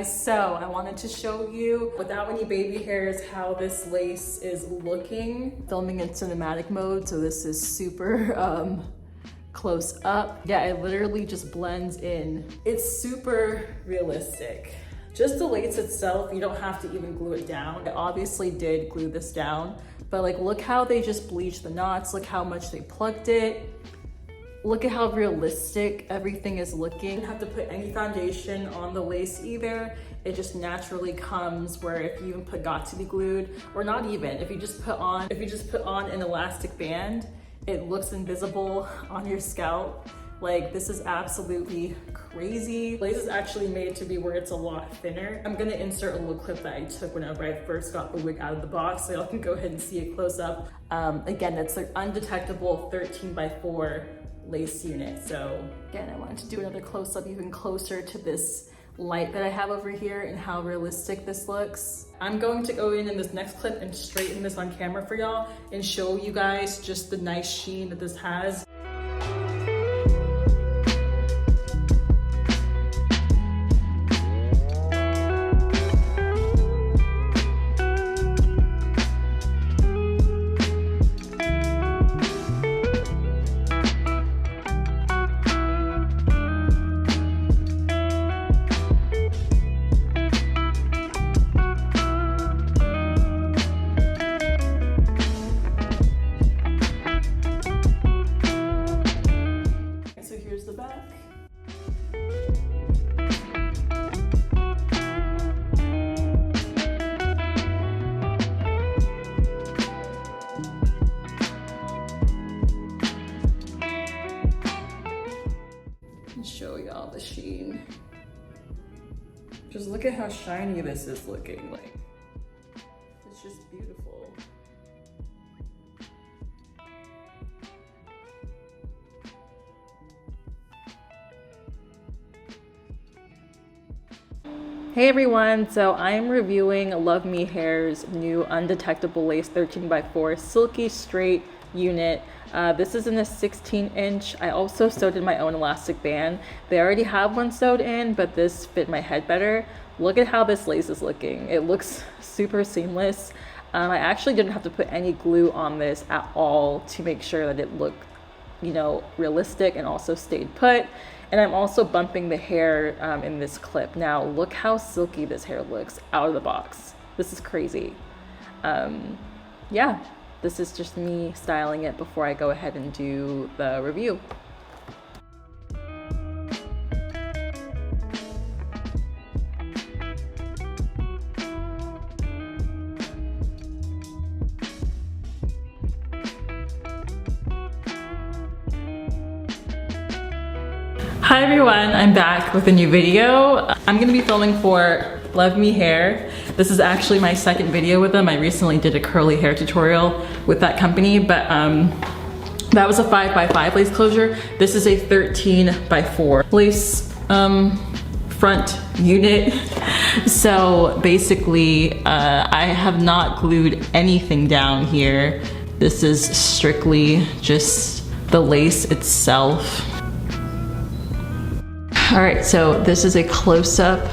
guys, so I wanted to show you without any baby hairs how this lace is looking. Filming in cinematic mode, so this is super close up. Yeah, it literally just blends in. It's super realistic. Just the lace itself, you don't have to even glue it down. I obviously did glue this down, but like look how they just bleached the knots, look how much they plucked it. Look at how realistic everything is looking. You don't have to put any foundation on the lace either. It just naturally comes, where if you even got to be glued, or not even, if you just put on an elastic band, it looks invisible on your scalp. Like, this is absolutely crazy. Lace is actually made to be where it's a lot thinner. I'm gonna insert a little clip that I took whenever I first got the wig out of the box, so y'all can go ahead and see it close up. Again, it's an Undetectable 13x4 lace unit. So again, I wanted to do another close-up even closer to this light that I have over here and how realistic this looks. I'm going to go in this next clip and straighten this on camera for y'all and show you guys just the nice sheen that this has. Show y'all the sheen. Just look at how shiny this is looking. Like, it's just beautiful. Hey everyone, so I am reviewing Luvme Hair's new Undetectable Lace 13x4 Silky Straight unit. This is in a 16-inch. I also sewed in my own elastic band. They already have one sewed in, but this fit my head better. Look at how this lace is looking. It looks super seamless. I actually didn't have to put any glue on this at all to make sure that it looked, you know, realistic and also stayed put. And I'm also bumping the hair in this clip. Now look how silky this hair looks out of the box. This is crazy. Yeah. This is just me styling it before I go ahead and do the review. Hi everyone, I'm back with a new video. I'm gonna be filming for Luvme Hair. This is actually my second video with them. I recently did a curly hair tutorial with that company, but that was a 5x5 lace closure. This is a 13x4 lace front unit. So basically, I have not glued anything down here. This is strictly just the lace itself. All right, so this is a close-up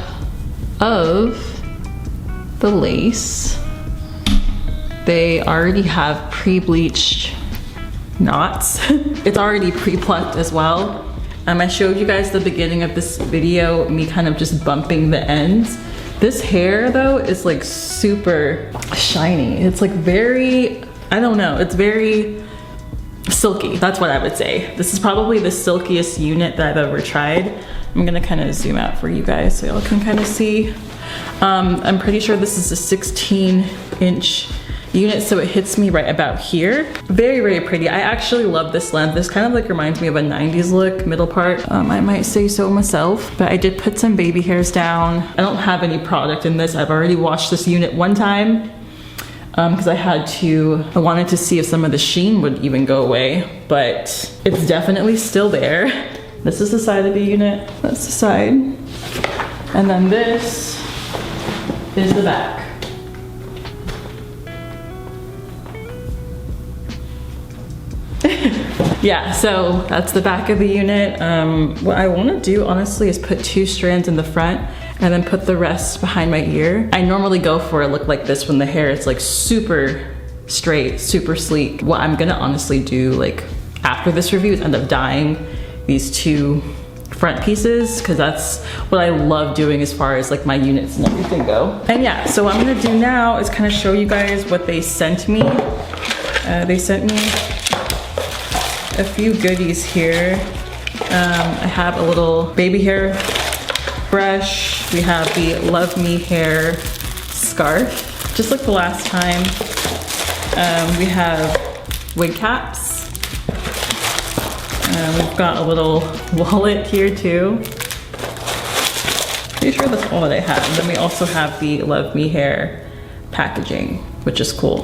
of the lace. They already have pre-bleached knots. It's already pre-plucked as well. I showed you guys the beginning of this video, me kind of just bumping the ends. This hair though is like super shiny. It's like very, I don't know, it's very silky. That's what I would say. This is probably the silkiest unit that I've ever tried. I'm gonna kind of zoom out for you guys so y'all can kind of see. I'm pretty sure this is a 16-inch unit, so it hits me right about here. Very, very pretty. I actually love this length. This kind of like reminds me of a 90s look, middle part. I might say so myself, but I did put some baby hairs down. I don't have any product in this. I've already washed this unit one time because I wanted to see if some of the sheen would even go away, but it's definitely still there. This is the side of the unit, that's the side. And then this is the back. Yeah, so that's the back of the unit. What I wanna do honestly is put 2 strands in the front and then put the rest behind my ear. I normally go for a look like this when the hair is like super straight, super sleek. What I'm gonna honestly do like after this review is end up dyeing these two front pieces, because that's what I love doing as far as like my units and everything go. And yeah, so what I'm gonna do now is kind of show you guys what they sent me. They sent me a few goodies here. I have a little baby hair brush. We have the Luvme hair scarf, just like the last time. We have wig caps. We've got a little wallet here too. Pretty sure that's all that I have. And then we also have the Luvme hair packaging, which is cool.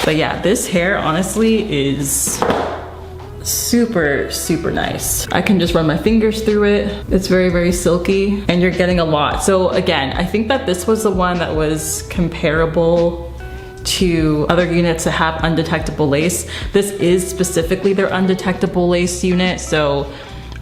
But yeah, this hair honestly is super, super nice. I can just run my fingers through it. It's very, very silky, and you're getting a lot. So again, I think that this was the one that was comparable to other units that have undetectable lace. This is specifically their undetectable lace unit, so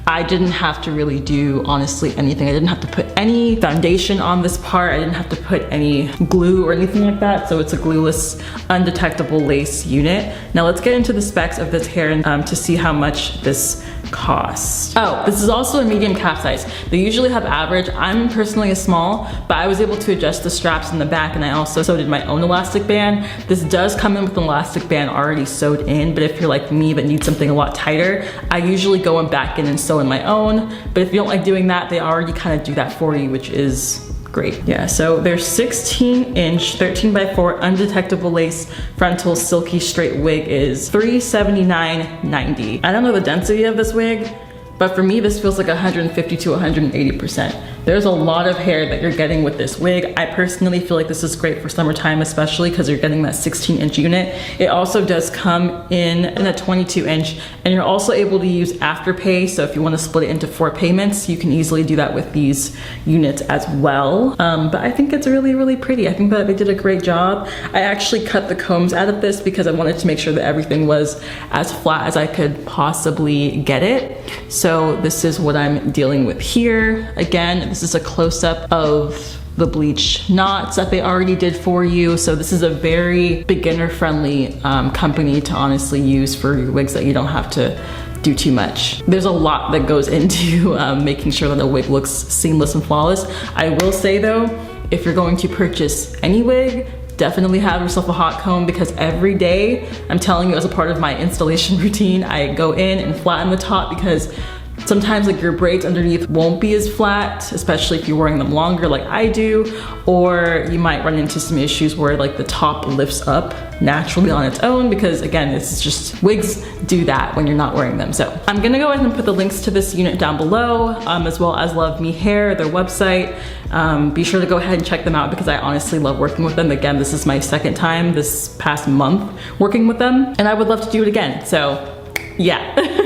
I didn't have to really do honestly anything. I didn't have to put any foundation on this part. I didn't have to put any glue or anything like that. So it's a glueless, undetectable lace unit. Now let's get into the specs of this hair to see how much this costs. Oh, this is also a medium cap size. They usually have average. I'm personally a small, but I was able to adjust the straps in the back, and I also sewed my own elastic band. This does come in with an elastic band already sewed in, but if you're like me that needs something a lot tighter, I usually go back in and sew in my own. But if you don't like doing that, they already kind of do that for you, which is great. Yeah, so their 16-inch, 13x4 undetectable lace frontal silky straight wig is $379.90. I don't know the density of this wig, but for me, this feels like 150 to 180%. There's a lot of hair that you're getting with this wig. I personally feel like this is great for summertime, especially because you're getting that 16-inch unit. It also does come in a 22-inch, and you're also able to use Afterpay. So if you want to split it into 4 payments, you can easily do that with these units as well. But I think it's really, really pretty. I think that they did a great job. I actually cut the combs out of this because I wanted to make sure that everything was as flat as I could possibly get it. So this is what I'm dealing with here. Again, this is a close-up of the bleach knots that they already did for you. So this is a very beginner-friendly company to honestly use for your wigs that you don't have to do too much. There's a lot that goes into making sure that a wig looks seamless and flawless. I will say though, if you're going to purchase any wig, definitely have yourself a hot comb, because every day, I'm telling you, as a part of my installation routine, I go in and flatten the top, because sometimes like your braids underneath won't be as flat, especially if you're wearing them longer like I do, or you might run into some issues where like the top lifts up naturally on its own, because again, this is just, wigs do that when you're not wearing them. So I'm gonna go ahead and put the links to this unit down below, as well as Luvme Hair, their website. Be sure to go ahead and check them out, because I honestly love working with them. Again, this is my second time this past month working with them, and I would love to do it again. So yeah.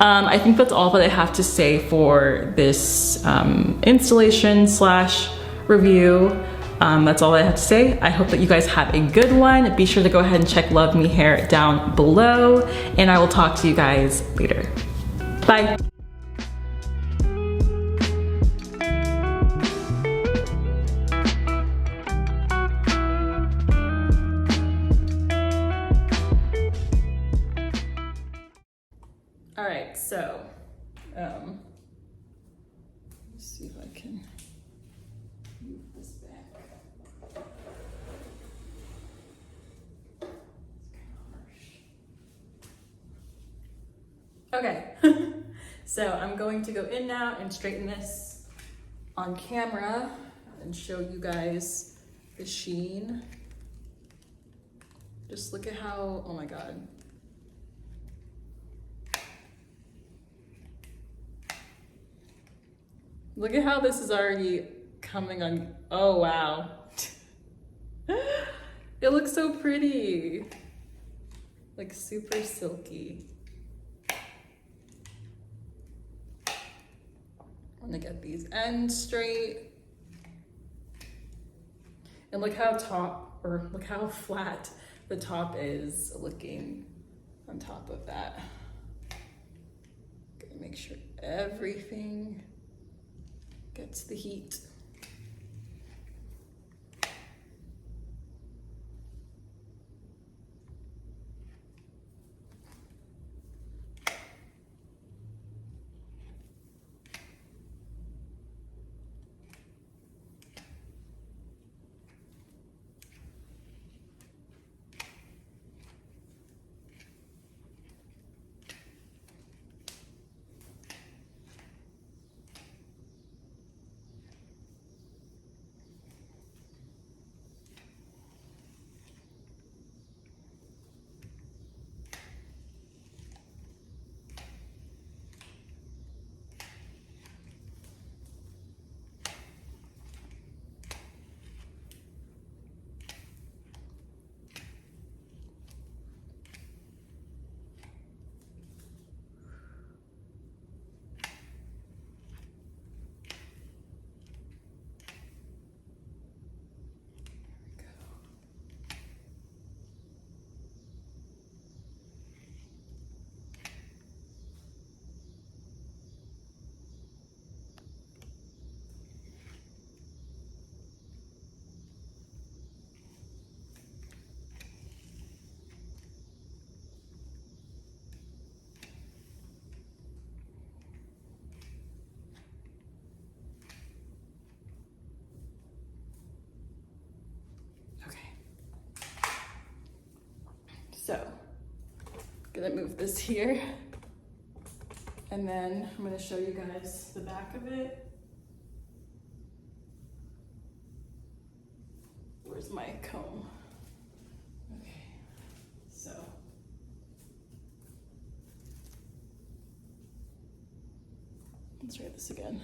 I think that's all that I have to say for this installation slash review. That's all I have to say. I hope that you guys have a good one. Be sure to go ahead and check Luvme Hair down below, and I will talk to you guys later. Bye. All right, so let's see if I can move this back. It's kind of harsh. Okay, so I'm going to go in now and straighten this on camera and show you guys the sheen. Just look at how, oh my God. Look at how this is already coming on. Oh, wow. It looks so pretty. Like super silky. I'm gonna get these ends straight. And look how look how flat the top is looking on top of that. Gonna make sure everything gets the heat. gonna move this here. And then I'm gonna show you guys the back of it. Where's my comb? Okay, so. Let's try this again.